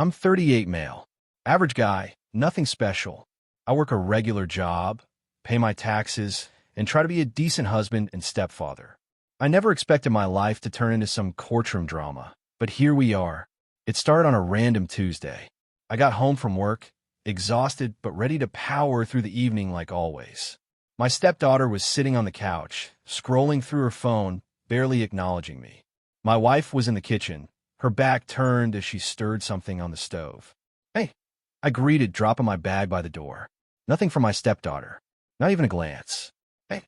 I'm 38 male. Average guy, nothing special. I work a regular job, pay my taxes, and try to be a decent husband and stepfather. I never expected my life to turn into some courtroom drama, but here we are. It started on a random Tuesday. I got home from work, exhausted but ready to power through the evening like always. My stepdaughter was sitting on the couch, scrolling through her phone, barely acknowledging me. My wife was in the kitchen, her back turned as she stirred something on the stove. "Hey," I greeted, dropping my bag by the door. Nothing from my stepdaughter, not even a glance. "Hey."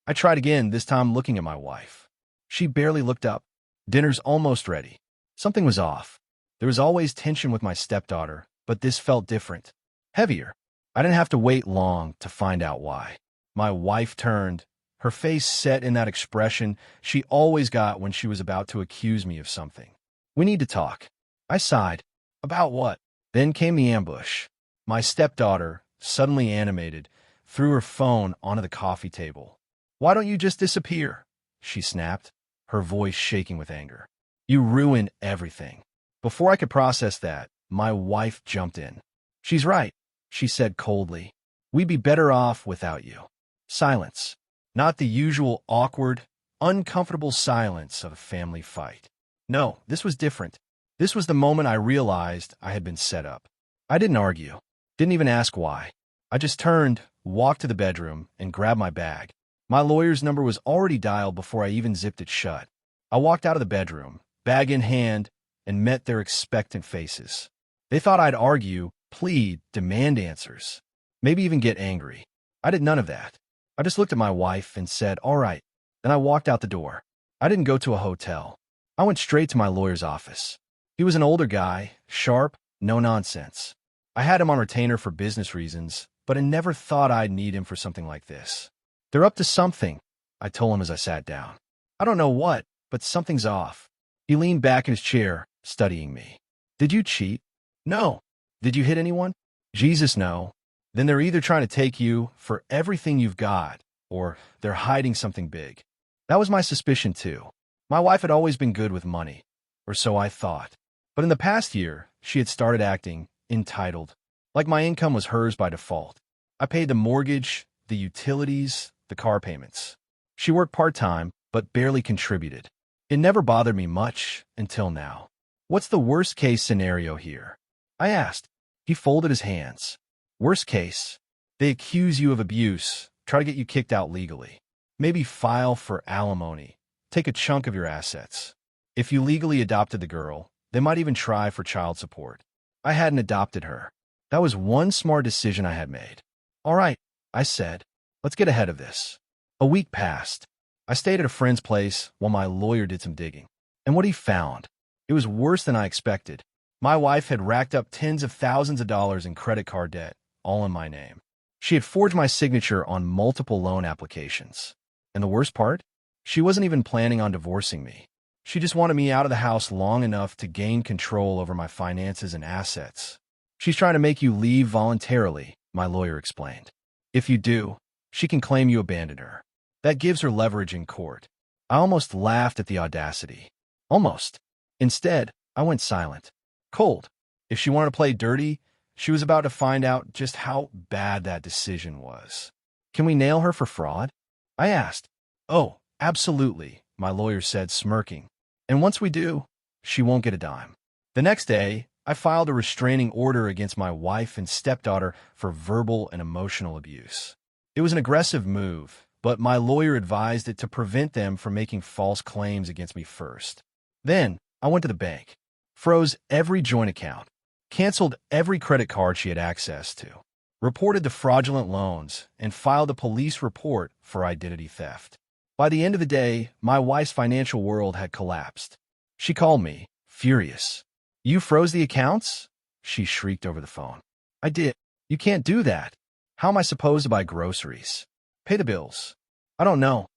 I tried again, this time looking at my wife. She barely looked up. Dinner's almost ready. Something was off. There was always tension with my stepdaughter, but this felt different, heavier. I didn't have to wait long to find out why. My wife turned, her face set in that expression she always got when she was about to accuse me of something. "We need to talk." I sighed. "About what?" Then came the ambush. My stepdaughter, suddenly animated, threw her phone onto the coffee table. "Why don't you just disappear?" she snapped, her voice shaking with anger. "You ruined everything." Before I could process that, my wife jumped in. "She's right," she said coldly. "We'd be better off without you." Silence. Not the usual awkward, uncomfortable silence of a family fight. No, this was different. This was the moment I realized I had been set up. I didn't argue. Didn't even ask why. I just turned, walked to the bedroom, and grabbed my bag. My lawyer's number was already dialed before I even zipped it shut. I walked out of the bedroom, bag in hand, and met their expectant faces. They thought I'd argue, plead, demand answers, maybe even get angry. I did none of that. I just looked at my wife and said, "All right." Then I walked out the door. I didn't go to a hotel. I went straight to my lawyer's office. He was an older guy, sharp, no nonsense. I had him on retainer for business reasons, but I never thought I'd need him for something like this. "They're up to something," I told him as I sat down. "I don't know what, but something's off." He leaned back in his chair, studying me. "Did you cheat?" "No." "Did you hit anyone?" "Jesus, no." "Then they're either trying to take you for everything you've got, or they're hiding something big." That was my suspicion, too. My wife had always been good with money, or so I thought. But in the past year, she had started acting entitled, like my income was hers by default. I paid the mortgage, the utilities, the car payments. She worked part-time, but barely contributed. It never bothered me much until now. "What's the worst-case scenario here?" I asked. He folded his hands. "Worst case, they accuse you of abuse, try to get you kicked out legally. Maybe file for alimony, take a chunk of your assets. If you legally adopted the girl, they might even try for child support. I hadn't adopted her. That was one smart decision I had made." "All right," I said. "Let's get ahead of this." A week passed. I stayed at a friend's place while my lawyer did some digging. And what he found, it was worse than I expected. My wife had racked up tens of thousands of dollars in credit card debt, all in my name. She had forged my signature on multiple loan applications. And the worst part? She wasn't even planning on divorcing me. She just wanted me out of the house long enough to gain control over my finances and assets. "She's trying to make you leave voluntarily," my lawyer explained. "If you do, she can claim you abandoned her. That gives her leverage in court." I almost laughed at the audacity. Almost. Instead, I went silent. Cold. If she wanted to play dirty, she was about to find out just how bad that decision was. "Can we nail her for fraud?" I asked. "Oh, absolutely," my lawyer said, smirking. "And once we do, she won't get a dime." The next day, I filed a restraining order against my wife and stepdaughter for verbal and emotional abuse. It was an aggressive move, but my lawyer advised it to prevent them from making false claims against me first. Then, I went to the bank, froze every joint account, canceled every credit card she had access to, reported the fraudulent loans, and filed a police report for identity theft. By the end of the day, my wife's financial world had collapsed. She called me, furious. "You froze the accounts?" she shrieked over the phone. "I did." "You can't do that. How am I supposed to buy groceries? Pay the bills?" "I don't know,"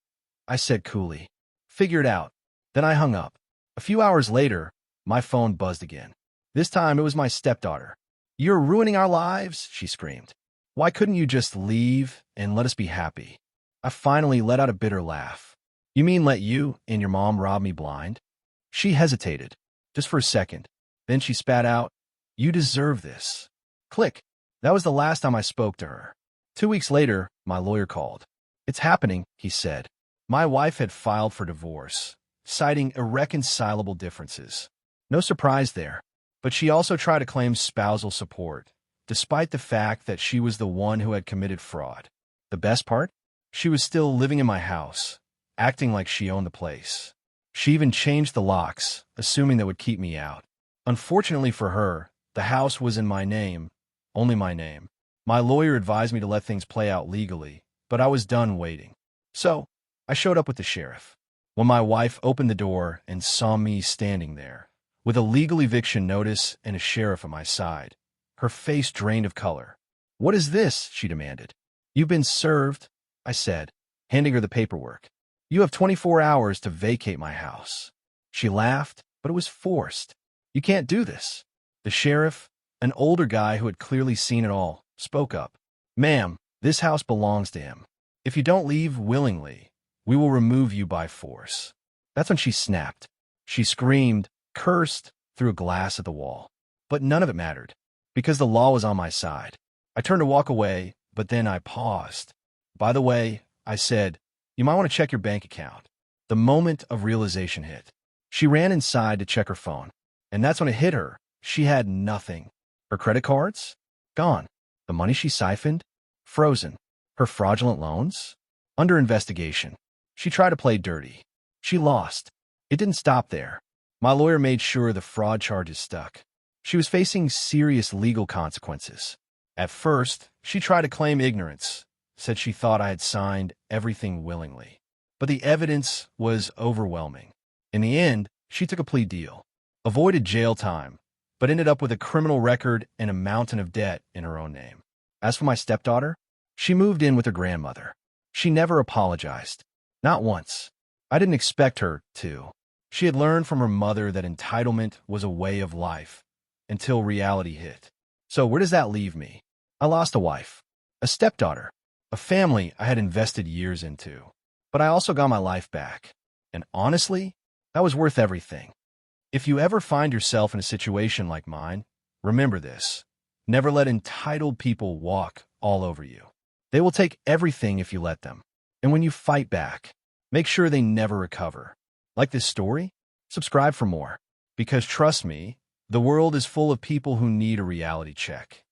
I said coolly. "Figure it out." Then I hung up. A few hours later, my phone buzzed again. This time it was my stepdaughter. "You're ruining our lives," she screamed. "Why couldn't you just leave and let us be happy?" I finally let out a bitter laugh. "You mean let you and your mom rob me blind?" She hesitated, just for a second. Then she spat out, You deserve this. Click. That was the last time I spoke to her. 2 weeks later, my lawyer called. It's happening, he said. My wife had filed for divorce, citing irreconcilable differences. No surprise there. But she also tried to claim spousal support, despite the fact that she was the one who had committed fraud. The best part? She was still living in my house, acting like she owned the place. She even changed the locks, assuming that would keep me out. Unfortunately for her, the house was in my name, only my name. My lawyer advised me to let things play out legally, but I was done waiting. So, I showed up with the sheriff. When my wife opened the door and saw me standing there, with a legal eviction notice and a sheriff at my side, her face drained of color. "What is this?" she demanded. "You've been served," I said, handing her the paperwork. "You have 24 hours to vacate my house." She laughed, but it was forced. "You can't do this." The sheriff, an older guy who had clearly seen it all, spoke up. "Ma'am, this house belongs to him. If you don't leave willingly, we will remove you by force." That's when she snapped. She screamed, cursed, threw a glass at the wall. But none of it mattered, because the law was on my side. I turned to walk away, but then I paused. "By the way," I said, "you might want to check your bank account." The moment of realization hit. She ran inside to check her phone, and that's when it hit her. She had nothing. Her credit cards? Gone. The money she siphoned? Frozen. Her fraudulent loans? Under investigation. She tried to play dirty. She lost. It didn't stop there. My lawyer made sure the fraud charges stuck. She was facing serious legal consequences. At first, she tried to claim ignorance, said she thought I had signed everything willingly. But the evidence was overwhelming. In the end, she took a plea deal, avoided jail time, but ended up with a criminal record and a mountain of debt in her own name. As for my stepdaughter, she moved in with her grandmother. She never apologized. Not once. I didn't expect her to. She had learned from her mother that entitlement was a way of life, until reality hit. So where does that leave me? I lost a wife, a stepdaughter, a family I had invested years into. But I also got my life back. And honestly, that was worth everything. If you ever find yourself in a situation like mine, remember this. Never let entitled people walk all over you. They will take everything if you let them. And when you fight back, make sure they never recover. Like this story? Subscribe for more. Because trust me, the world is full of people who need a reality check.